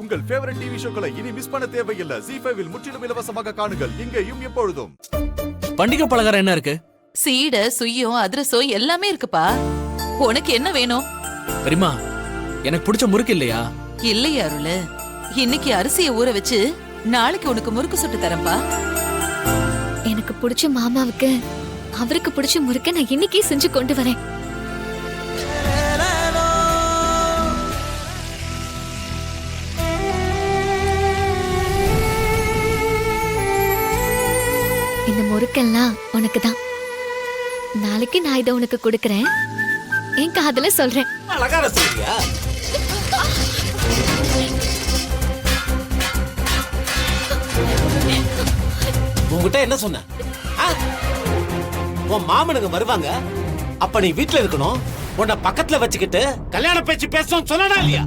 உங்கள் favourite TV ஷோக்களை இனி miss பண்ண தேவையில்லை. ZEE5 இல் முற்றிலும் இலவசமாக காணுங்கள். இங்கேயும் எப்பொழுதும். பண்டிகை பலகாரம் என்ன இருக்கு? சீடை, சுய்யம், அதிரசம் எல்லாமே இருக்குப்பா. உனக்கு என்ன வேணும்? பெரியமா, எனக்கு பிடிச்ச முறுக்கு இல்லையா? இல்லையா அருளு? இன்னைக்கு அரிசியை ஊற வச்சு நாளைக்கு உனக்கு முறுக்கு சுட்டு தரேன்பா. எனக்கு பிடிச்ச மாமாவுக்கு அவருக்கு பிடிச்ச முறுக்க நான் இன்னைக்கே செஞ்சு கொண்டு வரேன். இந்த முறுக்கெல்லாம் உனக்கு தான். நாளைக்கு நான் இதை உனக்கு கொடுக்கறேன். என் காதுல சொல்றேன். அழகான சொல்றியா? உங்ககிட்ட என்ன சொன்ன? உன் மாமனுங்க வருவாங்க, அப்ப நீ வீட்டுல இருக்கணும். உன்னை பக்கத்துல வச்சுக்கிட்டு கல்யாண பேச்சு பேசணும் சொன்னடா இல்லையா?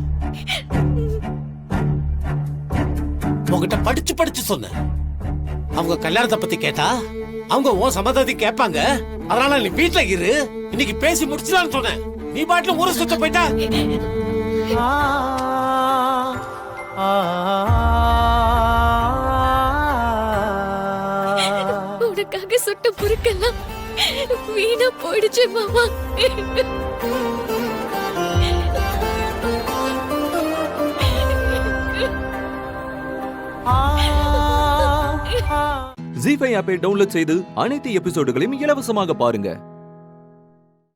உங்ககிட்ட படிச்சு படிச்சு சொன்ன. அவங்க கல்யாணத்தை பத்தி கேட்டா அவங்க உன் சம்மதத்தை கேட்பாங்க. அதனால நீ வீட்டுல இரு, இன்னைக்கு பேசி முடிச்சுதான் சொன்னேன். நீ பாட்டுல ஊரை சுத்த போயிட்டா. உனக்காக சுட்ட முறுக்கெல்லாம் வீணா போயிடுச்சு மாமா. ZEE5 ஆப்பை டவுன்லோட் செய்து அனைத்து எபிசோடுகளையும் இலவசமாக பாருங்க.